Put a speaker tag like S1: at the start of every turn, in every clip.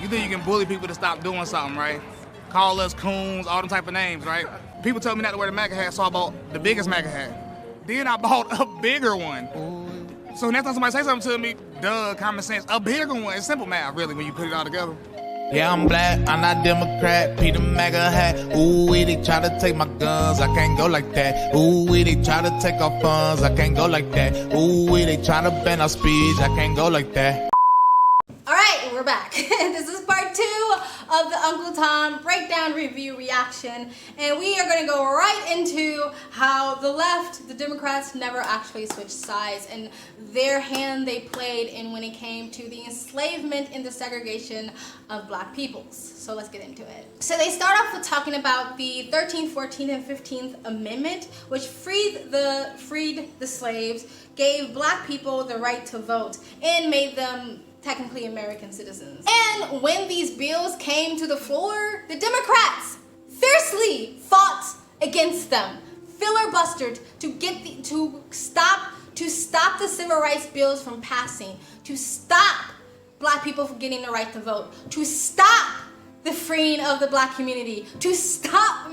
S1: You think you can bully people to stop doing something, right? Call us coons, all them type of names, right? People told me not to wear the MAGA hat, so I bought the biggest MAGA hat. Then I bought a bigger one. So next time somebody say something to me, duh, common sense, a bigger one. It's simple math, really, when you put it all together.
S2: Yeah, I'm black, I'm not Democrat, Peter MAGA hat. Ooh, they try to take my guns, I can't go like that. Ooh, they try to take our funds, I can't go like that. Ooh, they try to ban our speech, I can't go like that.
S3: All right, we're back. This is part 2 of the Uncle Tom breakdown review reaction, and we are going to go right into how the left, the Democrats, never actually switched sides, and their hand they played in when it came to the enslavement and the segregation of black peoples. So let's get into it. So they start off with talking about the 13th, 14th, and 15th Amendment, which freed the slaves, gave black people the right to vote, and made them technically American citizens. And when these bills came to the floor, the Democrats fiercely fought against them, filibustered to stop the civil rights bills from passing, to stop black people from getting the right to vote, to stop the freeing of the black community, to stop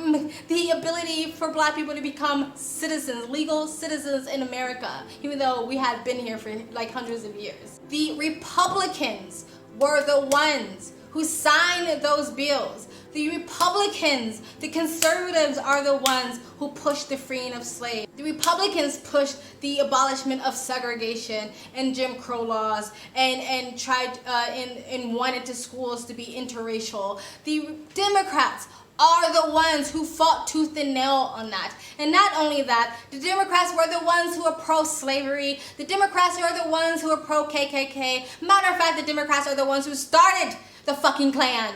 S3: the ability for black people to become citizens, legal citizens in America, even though we had been here for like hundreds of years. The Republicans were the ones who signed those bills. The Republicans, the conservatives are the ones who pushed the freeing of slaves. The Republicans pushed the abolishment of segregation and Jim Crow laws and tried and wanted the schools to be interracial. The Democrats are the ones who fought tooth and nail on that. And not only that, the Democrats were the ones who are pro-slavery. The Democrats are the ones who are pro-KKK. Matter of fact, the Democrats are the ones who started the fucking Klan.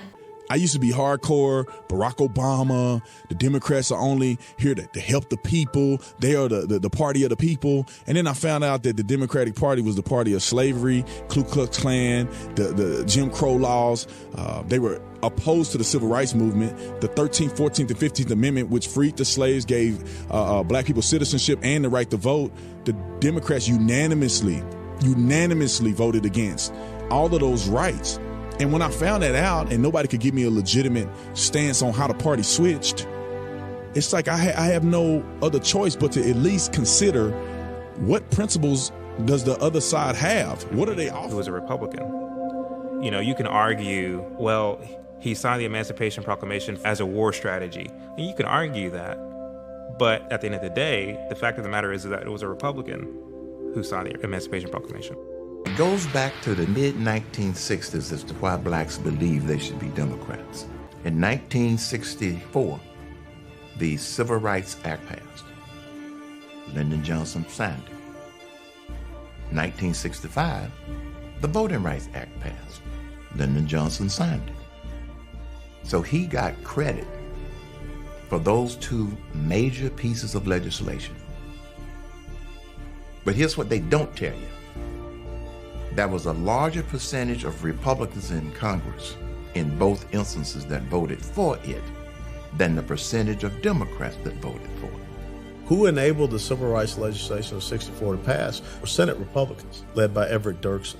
S4: I used to be hardcore, Barack Obama, the Democrats are only here to help the people. They are the party of the people. And then I found out that the Democratic Party was the party of slavery, Ku Klux Klan, the Jim Crow laws. They were opposed to the civil rights movement. The 13th, 14th, and 15th Amendment, which freed the slaves, gave black people citizenship and the right to vote. The Democrats unanimously voted against all of those rights. And when I found that out and nobody could give me a legitimate stance on how the party switched, it's like I have no other choice but to at least consider what principles does the other side have? What are they offering?
S5: Who was a Republican. You know, you can argue, well, he signed the Emancipation Proclamation as a war strategy. And you can argue that. But at the end of the day, the fact of the matter is that it was a Republican who signed the Emancipation Proclamation.
S6: It goes back to the mid-1960s as to why blacks believe they should be Democrats. In 1964, the Civil Rights Act passed. Lyndon Johnson signed it. 1965, the Voting Rights Act passed. Lyndon Johnson signed it. So he got credit for those two major pieces of legislation. But here's what they don't tell you. There was a larger percentage of Republicans in Congress in both instances that voted for it than the percentage of Democrats that voted for it.
S7: Who enabled the civil rights legislation of '64 to pass were Senate Republicans, led by Everett Dirksen.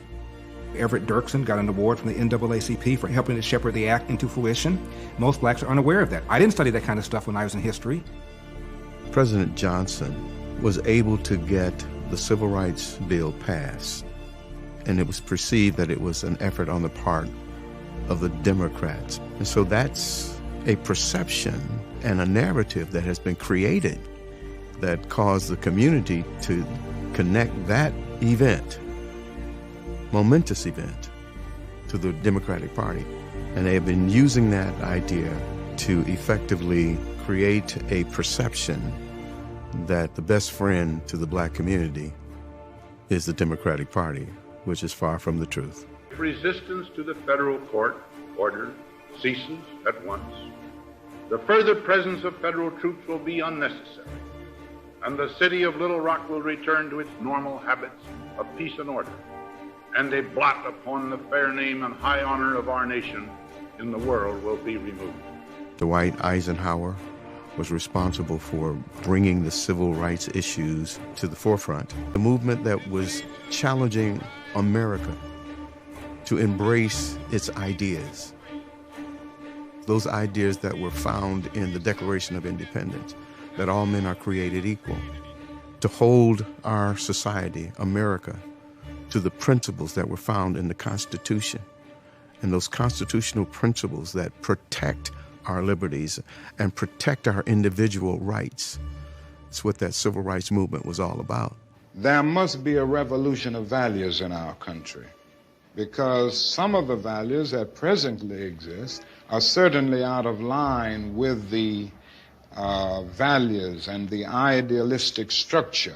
S8: Everett Dirksen got an award from the NAACP for helping to shepherd the act into fruition. Most blacks are unaware of that. I didn't study that kind of stuff when I was in history.
S9: President Johnson was able to get the civil rights bill passed, and it was perceived that it was an effort on the part of the Democrats. And so that's a perception and a narrative that has been created that caused the community to connect that event, momentous event, to the Democratic Party. And they have been using that idea to effectively create a perception that the best friend to the black community is the Democratic Party, which is far from the truth.
S10: Resistance to the federal court order ceases at once. The further presence of federal troops will be unnecessary, and the city of Little Rock will return to its normal habits of peace and order, and a blot upon the fair name and high honor of our nation in the world will be removed.
S9: Dwight Eisenhower was responsible for bringing the civil rights issues to the forefront. A movement that was challenging America to embrace its ideas. Those ideas that were found in the Declaration of Independence, that all men are created equal. To hold our society, America, to the principles that were found in the Constitution, and those constitutional principles that protect our liberties and protect our individual rights. It's what that civil rights movement was all about.
S11: There must be a revolution of values in our country, because some of the values that presently exist are certainly out of line with the values and the idealistic structure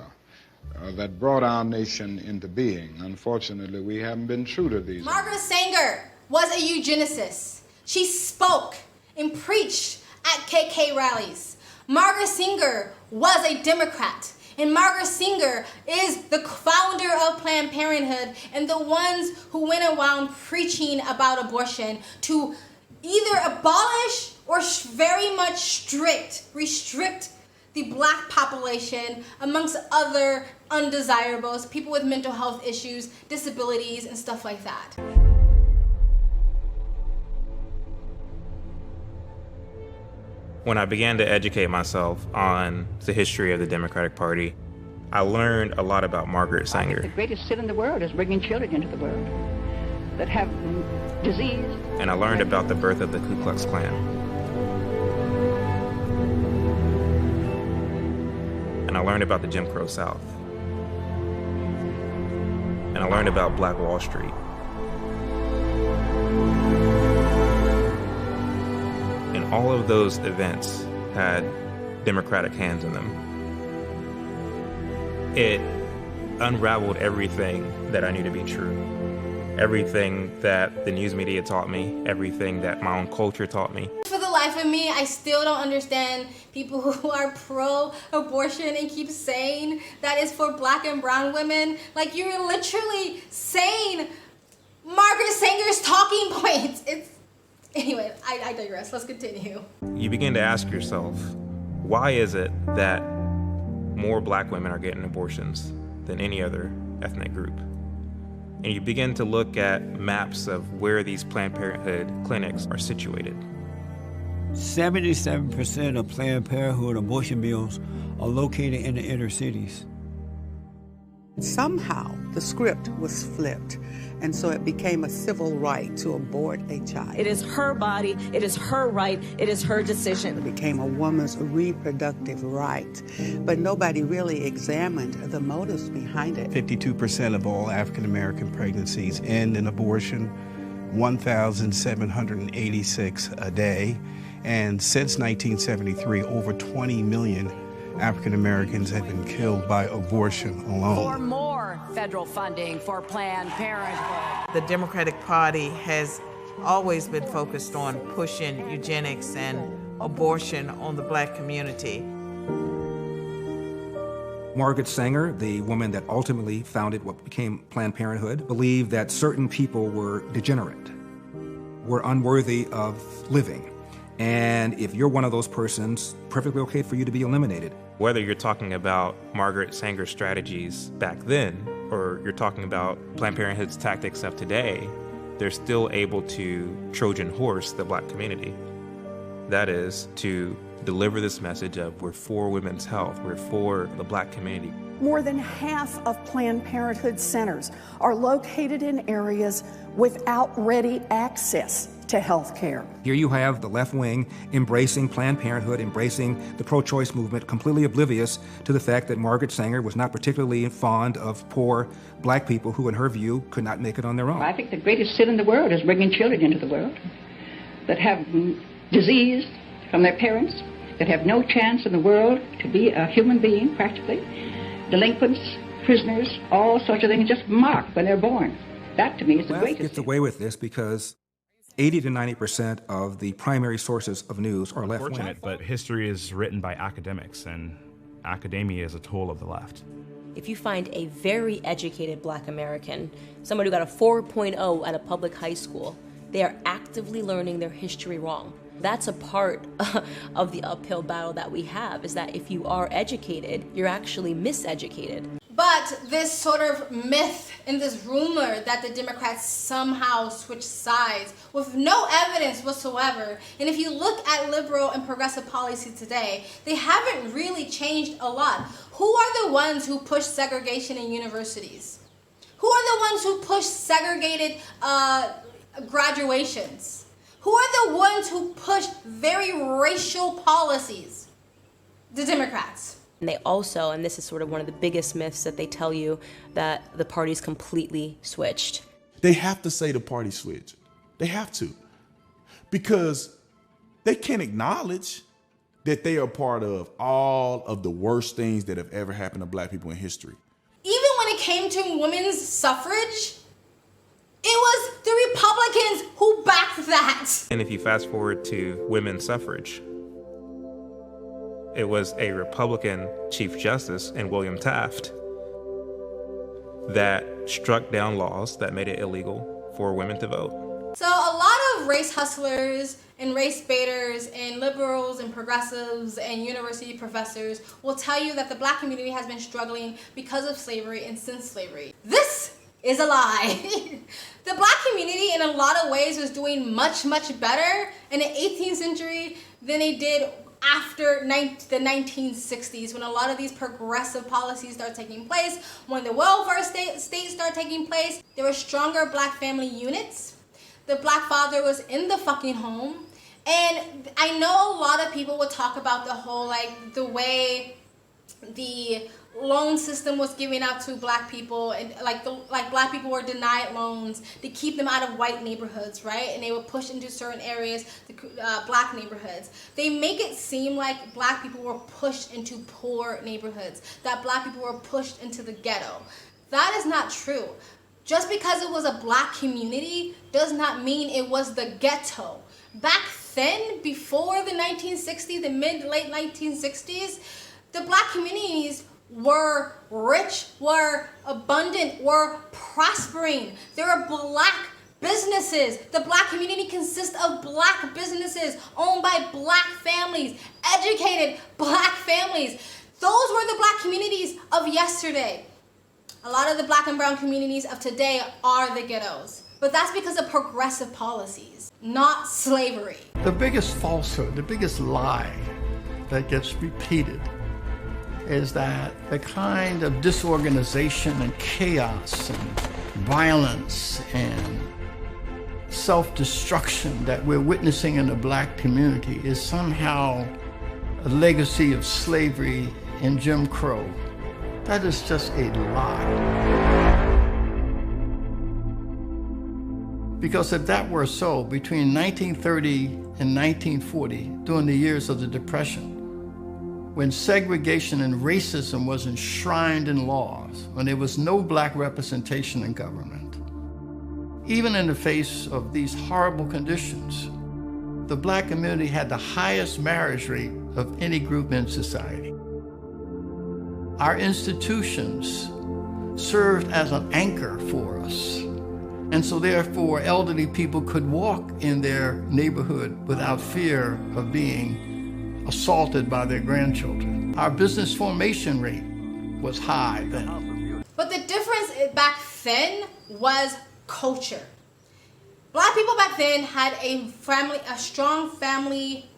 S11: that brought our nation into being. Unfortunately, we haven't been true to these.
S3: Margaret Sanger was a eugenicist. She spoke and preached at KK rallies. Margaret Sanger was a Democrat. And Margaret Sanger is the founder of Planned Parenthood and the ones who went around preaching about abortion to either abolish or very much restrict the black population amongst other undesirables, people with mental health issues, disabilities, and stuff like that.
S5: When I began to educate myself on the history of the Democratic Party, I learned a lot about Margaret Sanger.
S12: The greatest sin in the world is bringing children into the world that have disease.
S5: And I learned about the birth of the Ku Klux Klan. And I learned about the Jim Crow South. And I learned about Black Wall Street. And all of those events had Democratic hands in them. It unraveled everything that I knew to be true. Everything that the news media taught me, everything that my own culture taught me.
S3: For the life of me, I still don't understand people who are pro-abortion and keep saying that it's for black and brown women. Like, you're literally saying Margaret Sanger's talking points. Anyway, I digress. Let's continue.
S5: You begin to ask yourself, why is it that more black women are getting abortions than any other ethnic group? And you begin to look at maps of where these Planned Parenthood clinics are situated.
S13: 77% of Planned Parenthood abortion mills are located in the inner cities.
S14: Somehow, the script was flipped, and so it became a civil right to abort a child.
S15: It is her body, it is her right, it is her decision.
S14: It became a woman's reproductive right, but nobody really examined the motives behind it.
S16: 52% of all African-American pregnancies end in abortion, 1,786 a day, and since 1973, over 20 million African Americans have been killed by abortion alone.
S15: For more federal funding for Planned Parenthood.
S17: The Democratic Party has always been focused on pushing eugenics and abortion on the black community.
S8: Margaret Sanger, the woman that ultimately founded what became Planned Parenthood, believed that certain people were degenerate, were unworthy of living. And if you're one of those persons, perfectly okay for you to be eliminated.
S5: Whether you're talking about Margaret Sanger's strategies back then, or you're talking about Planned Parenthood's tactics of today, they're still able to Trojan horse the black community. That is, to deliver this message of we're for women's health, we're for the black community.
S18: More than half of Planned Parenthood centers are located in areas without ready access to health care.
S8: Here you have the left wing embracing Planned Parenthood, embracing the pro-choice movement, completely oblivious to the fact that Margaret Sanger was not particularly fond of poor black people who, in her view, could not make it on their own.
S12: I think the greatest sin in the world is bringing children into the world that have disease from their parents, that have no chance in the world to be a human being, practically. Delinquents, prisoners, all sorts of things just marked when they're born. That, to me, is the greatest
S8: gets away with this because 80 to 90% of the primary sources of news are left-wing.
S19: But history is written by academics, and academia is a tool of the left.
S20: If you find a very educated black American, somebody who got a 4.0 at a public high school, they are actively learning their history wrong. That's a part of the uphill battle that we have, is that if you are educated, you're actually miseducated.
S3: But this sort of myth and this rumor that the Democrats somehow switched sides with no evidence whatsoever, and if you look at liberal and progressive policy today, they haven't really changed a lot. Who are the ones who push segregation in universities? Who are the ones who push segregated graduations? Who are the ones who push very racial policies? The Democrats.
S20: And they also, and this is sort of one of the biggest myths that they tell you, that the party's completely switched.
S4: They have to say the party switched. They have to. Because they can't acknowledge that they are part of all of the worst things that have ever happened to black people in history.
S3: Even when it came to women's suffrage, it was the Republicans who backed that.
S5: And if you fast forward to women's suffrage, it was a Republican Chief Justice in William Taft that struck down laws that made it illegal for women to vote.
S3: So a lot of race hustlers and race baiters and liberals and progressives and university professors will tell you that the black community has been struggling because of slavery and since slavery. This is a lie. The black community in a lot of ways was doing much, much better in the 18th century than they did after the 1960s, when a lot of these progressive policies start taking place, when the welfare state started taking place. There were stronger black family units. The black father was in the fucking home. And I know a lot of people would talk about the whole, like, the way the loan system was given out to black people, and like black people were denied loans to keep them out of white neighborhoods, right? And they were pushed into certain areas, the black neighborhoods. They make it seem like black people were pushed into poor neighborhoods, that black people were pushed into the ghetto. That is not true. Just because it was a black community does not mean it was the ghetto. Back then, before the 1960s, the mid-late 1960s, the black communities were rich, were abundant, were prospering. There were black businesses. The black community consists of black businesses owned by black families, educated black families. Those were the black communities of yesterday. A lot of the black and brown communities of today are the ghettos. But that's because of progressive policies, not slavery.
S21: The biggest falsehood, the biggest lie that gets repeated is that the kind of disorganization and chaos and violence and self-destruction that we're witnessing in the black community is somehow a legacy of slavery and Jim Crow. That is just a lie. Because if that were so, between 1930 and 1940, during the years of the Depression, when segregation and racism was enshrined in laws, when there was no black representation in government, even in the face of these horrible conditions, the black community had the highest marriage rate of any group in society. Our institutions served as an anchor for us. And so therefore, elderly people could walk in their neighborhood without fear of being assaulted by their grandchildren. Our business formation rate was high then.
S3: But the difference back then was culture. Black people back then had a strong family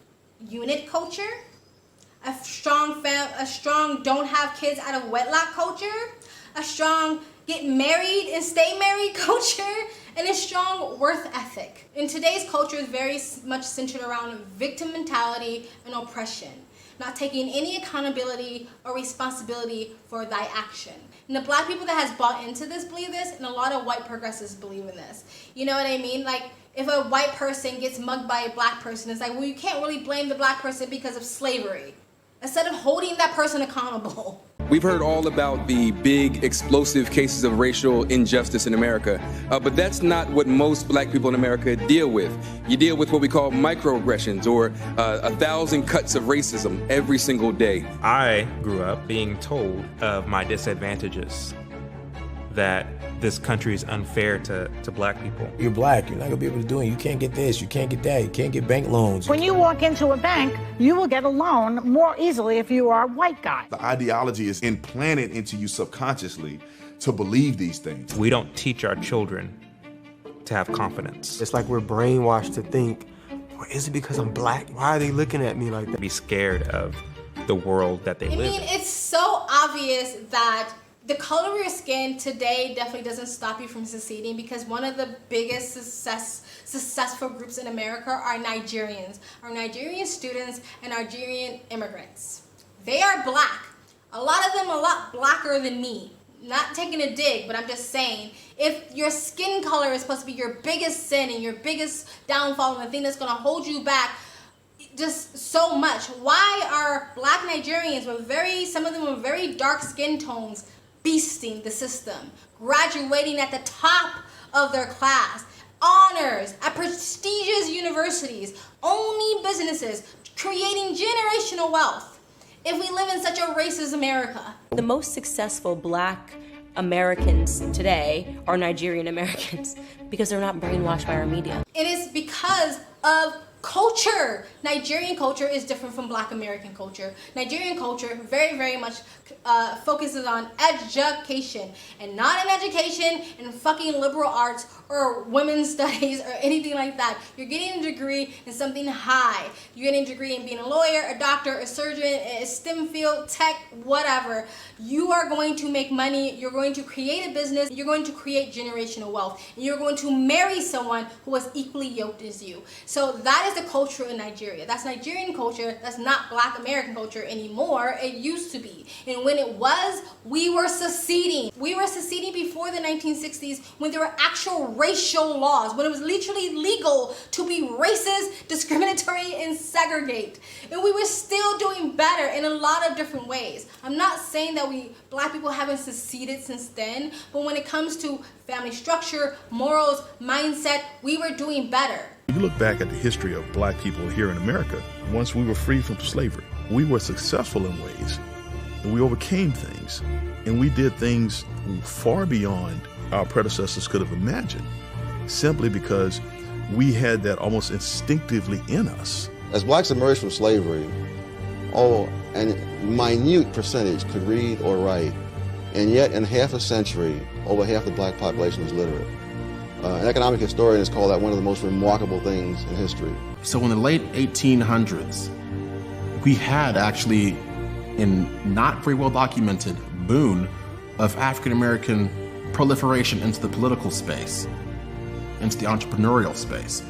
S3: unit culture, a strong don't have kids out of wedlock culture, a strong get married and stay married culture, and a strong worth ethic. In today's culture is very much centered around victim mentality and oppression, not taking any accountability or responsibility for thy action. And the black people that has bought into this believe this, and a lot of white progressives believe in this. You know what I mean? Like, if a white person gets mugged by a black person, it's like, well, you can't really blame the black person because of slavery, instead of holding that person accountable.
S22: We've heard all about the big, explosive cases of racial injustice in America, but that's not what most black people in America deal with. You deal with what we call microaggressions, or 1,000 cuts of racism every single day.
S5: I grew up being told of my disadvantages, that this country is unfair to black people.
S1: You're black, you're not gonna be able to do it. You can't get this, you can't get that, you can't get bank loans.
S2: When you walk into a bank, you will get a loan more easily if you are a white guy.
S23: The ideology is implanted into you subconsciously to believe these things.
S5: We don't teach our children to have confidence.
S1: It's like we're brainwashed to think, well, is it because I'm black? Why are they looking at me like that?
S5: Be scared of the world that they live in.
S3: I mean, it's so obvious that the color of your skin today definitely doesn't stop you from succeeding, because one of the biggest successful groups in America are Nigerians, are Nigerian students and Nigerian immigrants. They are black. A lot of them a lot blacker than me. Not taking a dig, but I'm just saying, if your skin color is supposed to be your biggest sin and your biggest downfall and the thing that's going to hold you back just so much, why are black Nigerians with some of them with very dark skin tones beasting the system, graduating at the top of their class, honors at prestigious universities, owning businesses, creating generational wealth, if we live in such a racist America?
S20: The most successful black Americans today are Nigerian Americans because they're not brainwashed by our media.
S3: It is because of culture. Nigerian culture is different from black American culture. Nigerian culture very, very much focuses on education, and not an education in fucking liberal arts or women's studies or anything like that. You're getting a degree in something high. You're getting a degree in being a lawyer, a doctor, a surgeon, a STEM field, tech, whatever. You are going to make money. You're going to create a business. You're going to create generational wealth. And you're going to marry someone who is equally yoked as you. So that is the culture in Nigeria. That's Nigerian culture. That's not black American culture anymore. It used to be. And when it was, we were seceding. We were seceding before the 1960s, when there were actual racial laws, when it was literally legal to be racist, discriminatory, and segregate. And we were still doing better in a lot of different ways. I'm not saying that black people haven't seceded since then, but when it comes to family structure, morals, mindset, we were doing better.
S4: You look back at the history of black people here in America, once we were free from slavery, we were successful in ways, and we overcame things, and we did things far beyond our predecessors could have imagined, simply because we had that almost instinctively in us.
S24: As blacks emerged from slavery, a minute percentage could read or write, and yet in half a century, over half the black population was literate. An economic historian has called that one of the most remarkable things in history.
S25: So in the late 1800s, we had actually, in not very well documented, boon of African American proliferation into the political space, into the entrepreneurial space.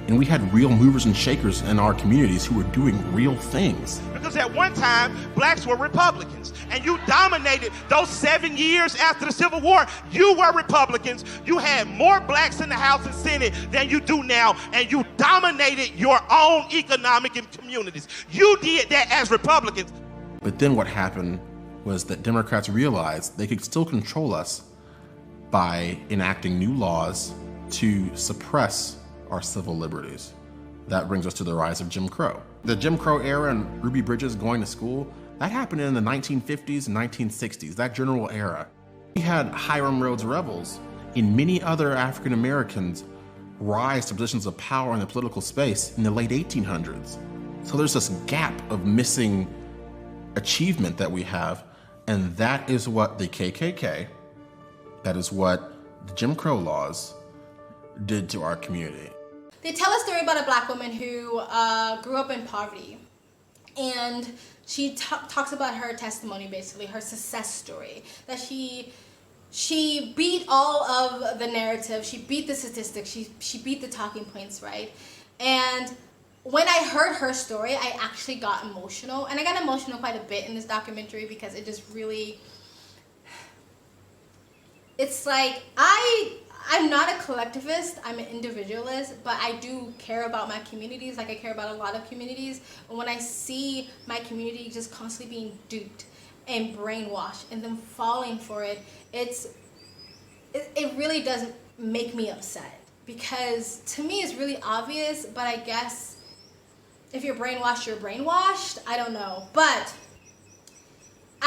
S25: And we had real movers and shakers in our communities who were doing real things.
S26: Because at one time, blacks were Republicans, and you dominated those 7 years after the Civil War. You were Republicans. You had more blacks in the House and Senate than you do now, and you dominated your own economic and communities. You did that as Republicans.
S25: But then what happened was that Democrats realized they could still control us by enacting new laws to suppress our civil liberties. That brings us to the rise of Jim Crow. The Jim Crow era and Ruby Bridges going to school, that happened in the 1950s and 1960s, that general era. We had Hiram Rhodes rebels and many other African Americans rise to positions of power in the political space in the late 1800s. So there's this gap of missing achievement that we have, and that is what the KKK, that is what the Jim Crow laws did to our community.
S3: They tell a story about a black woman who grew up in poverty, and she talks about her testimony, basically her success story, that she beat all of the narrative, she beat the statistics, she beat the talking points, right? And when I heard her story, I actually got emotional, and I got emotional quite a bit in this documentary because it just really, it's like, I'm not a collectivist, I'm an individualist, but I do care about my communities, like I care about a lot of communities. And when I see my community just constantly being duped and brainwashed and then falling for it, it really does make me upset. Because to me it's really obvious, but I guess if you're brainwashed, you're brainwashed. I don't know. But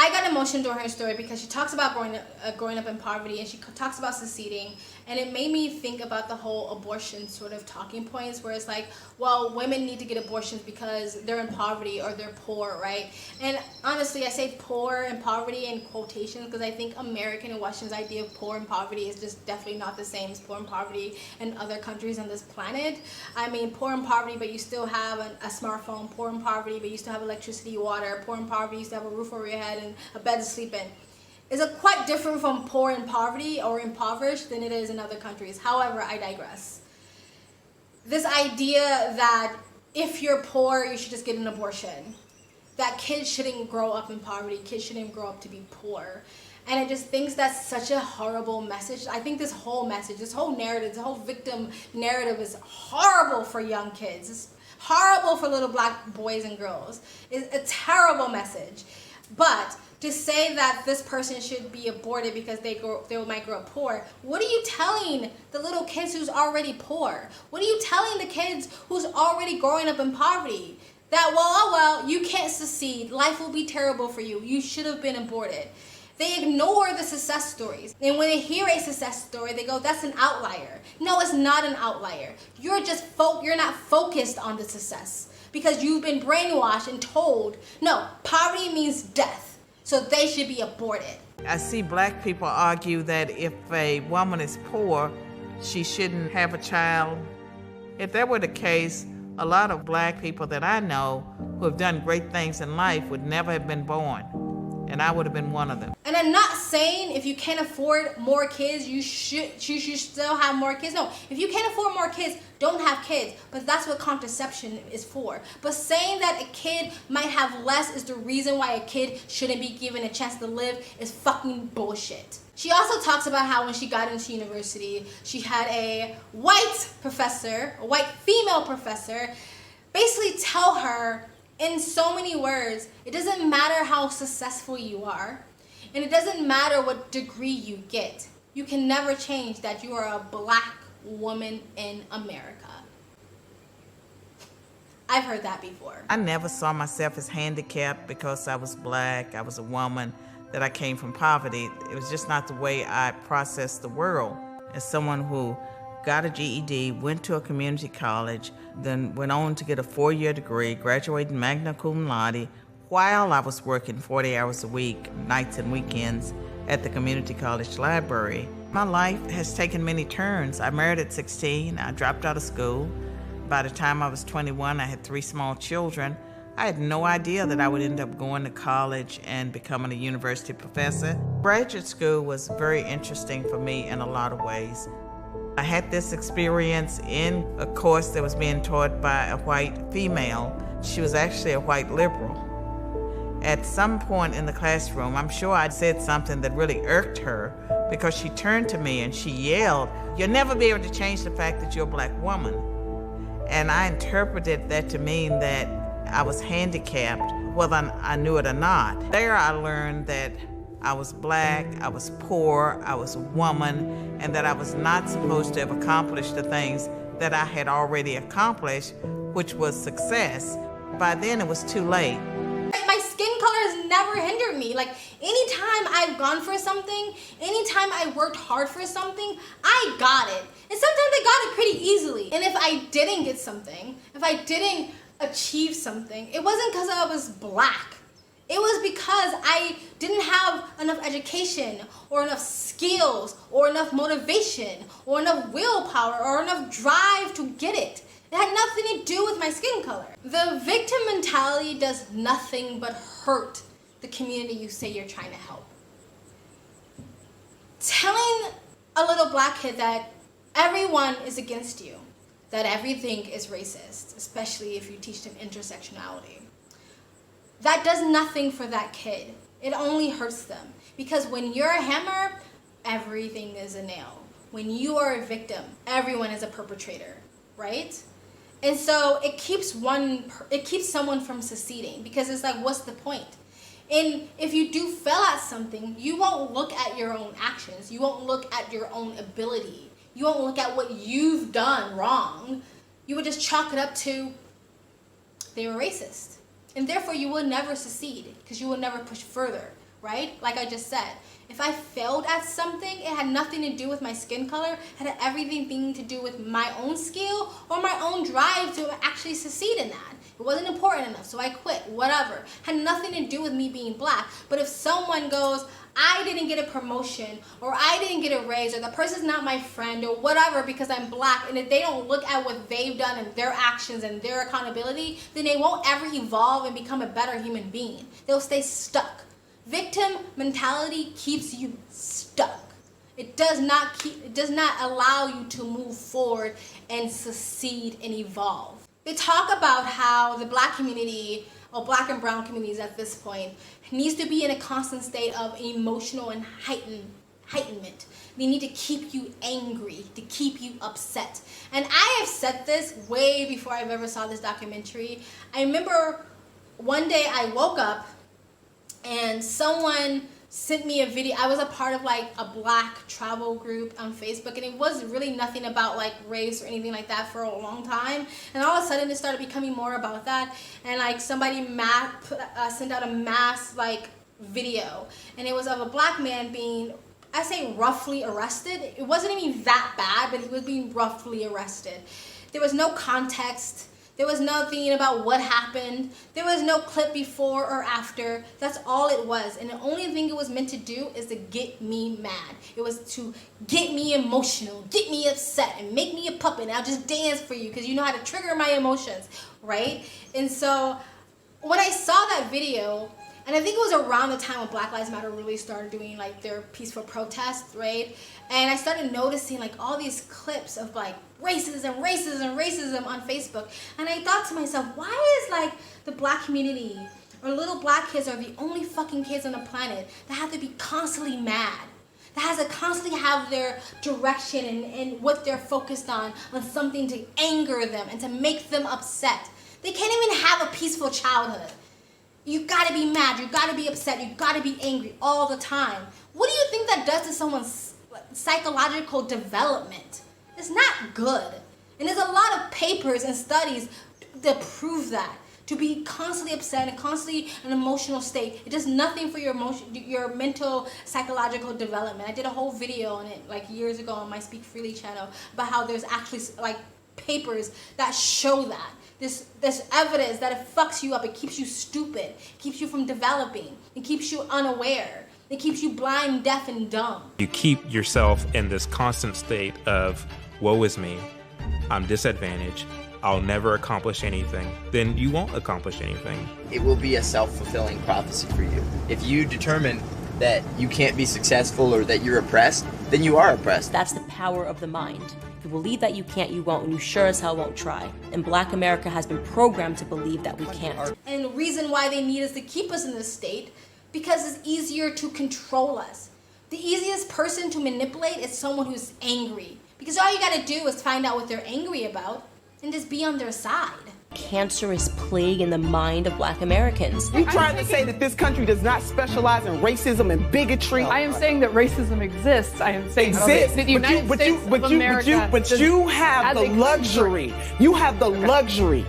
S3: I got emotional during her story because she talks about growing up in poverty, and she talks about seceding, and it made me think about the whole abortion sort of talking points, where it's like, well, women need to get abortions because they're in poverty or they're poor, right? And honestly, I say poor and poverty in quotations because I think American and Western's idea of poor and poverty is just definitely not the same as poor and poverty in other countries on this planet. I mean, poor and poverty, but you still have a smartphone. Poor and poverty, but you still have electricity, water. Poor and poverty, you still have a roof over your head and a bed to sleep in. Is quite different from poor and poverty or impoverished than it is in other countries. However, I digress. This idea that if you're poor, you should just get an abortion. That kids shouldn't grow up in poverty. Kids shouldn't grow up to be poor. And I just think that's such a horrible message. I think this whole message, this whole narrative, this whole victim narrative is horrible for young kids. It's horrible for little black boys and girls. It's a terrible message. But to say that this person should be aborted because they might grow up poor, what are you telling the little kids who's already poor? What are you telling the kids who's already growing up in poverty? That, well, you can't succeed. Life will be terrible for you. You should have been aborted. They ignore the success stories. And when they hear a success story, they go, that's an outlier. No, it's not an outlier. You're not focused on the success because you've been brainwashed and told, no, poverty means death. So they should be aborted.
S17: I see black people argue that if a woman is poor, she shouldn't have a child. If that were the case, a lot of black people that I know who have done great things in life would never have been born. And I would have been one of them.
S3: And I'm not saying if you can't afford more kids, you should still have more kids. No, if you can't afford more kids, don't have kids. But that's what contraception is for. But saying that a kid might have less is the reason why a kid shouldn't be given a chance to live is fucking bullshit. She also talks about how when she got into university, she had a white professor, a white female professor, basically tell her in so many words, it doesn't matter how successful you are, and it doesn't matter what degree you get. You can never change that you are a black woman in America. I've heard that before.
S17: I never saw myself as handicapped because I was black, I was a woman, that I came from poverty. It was just not the way I processed the world. As someone who got a GED, went to a community college, then went on to get a 4-year degree, graduated magna cum laude, while I was working 40 hours a week, nights and weekends, at the community college library. My life has taken many turns. I married at 16, I dropped out of school. By the time I was 21, I had 3 small children. I had no idea that I would end up going to college and becoming a university professor. Graduate school was very interesting for me in a lot of ways. I had this experience in a course that was being taught by a white female. She was actually a white liberal. At some point in the classroom, I'm sure I'd said something that really irked her because she turned to me and she yelled, "You'll never be able to change the fact that you're a black woman." And I interpreted that to mean that I was handicapped, whether I knew it or not. There I learned that I was black, I was poor, I was a woman, and that I was not supposed to have accomplished the things that I had already accomplished, which was success. By then it was too late.
S3: My skin color has never hindered me. Like, anytime I've gone for something, anytime I worked hard for something, I got it. And sometimes I got it pretty easily. And if I didn't get something, if I didn't achieve something, it wasn't because I was black. It was because I didn't have enough education or enough skills or enough motivation or enough willpower or enough drive to get it. It had nothing to do with my skin color. The victim mentality does nothing but hurt the community you say you're trying to help. Telling a little black kid that everyone is against you, that everything is racist, especially if you teach them intersectionality, that does nothing for that kid. It only hurts them. Because when you're a hammer, everything is a nail. When you are a victim, everyone is a perpetrator, right? And so it keeps someone from succeeding, because it's like, what's the point? And if you do fail at something, you won't look at your own actions. You won't look at your own ability. You won't look at what you've done wrong. You would just chalk it up to, they were racist. And therefore you will never succeed, because you will never push further. right? Like I just said, if I failed at something, it had nothing to do with my skin color, it had everything to do with my own skill or my own drive to actually succeed in that. It wasn't important enough, so I quit, whatever. Had nothing to do with me being black. But if someone goes, I didn't get a promotion, or I didn't get a raise, or the person's not my friend, or whatever because I'm black, and if they don't look at what they've done and their actions and their accountability, then they won't ever evolve and become a better human being. They'll stay stuck. Victim mentality keeps you stuck. It does not allow you to move forward and succeed and evolve. They talk about how the black community, or black and brown communities at this point, needs to be in a constant state of emotional and heightenment. They need to keep you angry, to keep you upset. And I have said this way before I've ever saw this documentary. I remember one day I woke up and someone sent me a video. I was a part of like a black travel group on Facebook, and it was really nothing about like race or anything like that for a long time. And all of a sudden it started becoming more about that. And like somebody sent out a mass like video, and it was of a black man being, I say roughly arrested. It wasn't even that bad, but he was being roughly arrested. There was no context. There was nothing about what happened. There was no clip before or after. That's all it was. And the only thing it was meant to do is to get me mad. It was to get me emotional, get me upset, and make me a puppet. And I'll just dance for you because you know how to trigger my emotions, right? And so when I saw that video, and I think it was around the time when Black Lives Matter really started doing like their peaceful protests, right? And I started noticing like all these clips of like racism on Facebook. And I thought to myself, why is like the black community or little black kids are the only fucking kids on the planet that have to be constantly mad? That has to constantly have their direction and what they're focused on something to anger them and to make them upset. They can't even have a peaceful childhood. You gotta be mad, you gotta be upset, you gotta be angry all the time. What do you think that does to someone's psychological development? It's not good. And there's a lot of papers and studies that prove that. To be constantly upset and constantly in an emotional state, it does nothing for your mental, psychological development. I did a whole video on it like years ago on my Speak Freely channel about how there's actually like papers that show that. There's evidence that it fucks you up, it keeps you stupid, it keeps you from developing, it keeps you unaware, it keeps you blind, deaf, and dumb.
S5: You keep yourself in this constant state of, woe is me, I'm disadvantaged, I'll never accomplish anything, then you won't accomplish anything.
S6: It will be a self-fulfilling prophecy for you. If you determine that you can't be successful or that you're oppressed, then you are oppressed.
S20: That's the power of the mind. If you believe that you can't, you won't, and you sure as hell won't try. And Black America has been programmed to believe that we can't.
S3: And the reason why they need us to keep us in this state, because it's easier to control us. The easiest person to manipulate is someone who's angry. Because all you gotta do is find out what they're angry about and just be on their side.
S20: Cancerous plague in the mind of Black Americans.
S7: You trying to say that this country does not specialize in racism and bigotry?
S9: I am saying that racism exists. I am saying
S7: exists,
S9: that the United States of America
S7: but you have the luxury. You have the luxury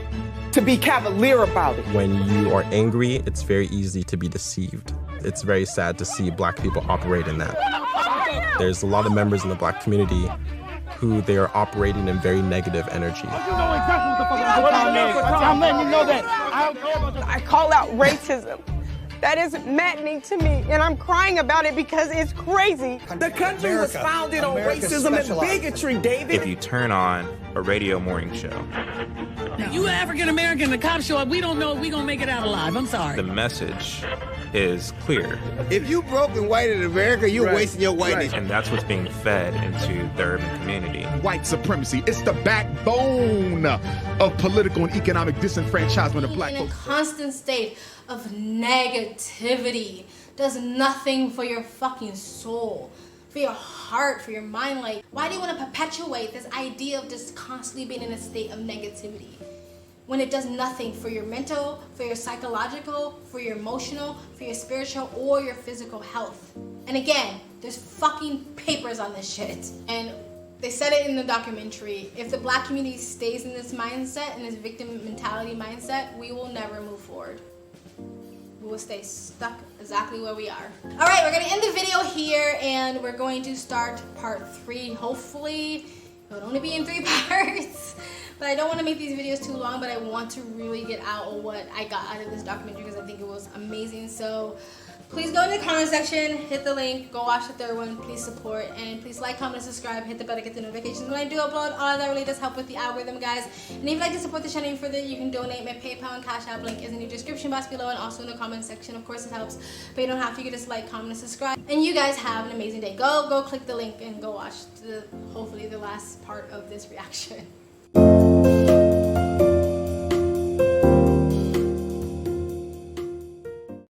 S7: to be cavalier about it.
S10: When you are angry, it's very easy to be deceived. It's very sad to see Black people operate in that. There's a lot of members in the Black community who they are operating in very negative energy.
S7: I'm letting you know that.
S9: I call out racism. That is maddening to me, and I'm crying about it because it's crazy.
S7: The country was founded on racism and bigotry, David.
S5: If you turn on a radio morning show,
S11: you African American, the cops show up, we don't know if we're gonna make it out alive. I'm sorry.
S5: The message is clear.
S13: If you broke and white in America, you're wasting your whiteness.
S5: And that's what's being fed into the urban community.
S27: White supremacy, it's the backbone of political and economic disenfranchisement of Black folks.
S3: In a constant state of negativity does nothing for your fucking soul, for your heart, for your mind. Like, why do you want to perpetuate this idea of just constantly being in a state of negativity when it does nothing for your mental, for your psychological, for your emotional, for your spiritual, or your physical health? And again, there's fucking papers on this shit. And they said it in the documentary, if the Black community stays in this mindset, in this victim mentality mindset, we will never move forward. we will stay stuck exactly where we are. All right, we're gonna end the video here, and we're going to start part 3. Hopefully, it will only be in 3 parts. But I don't want to make these videos too long, but I want to really get out what I got out of this documentary because I think it was amazing. So please go in the comment section, hit the link, go watch the 3rd one, please support, and please like, comment, and subscribe, hit the bell to get the notifications when I do upload. All of that really does help with the algorithm, guys. And if you'd like to support the channel even further, you can donate. My PayPal and Cash App link is in the description box below and also in the comment section. Of course, it helps, but you don't have to. You can just like, comment, and subscribe. And you guys have an amazing day. Go click the link and go watch hopefully the last part of this reaction.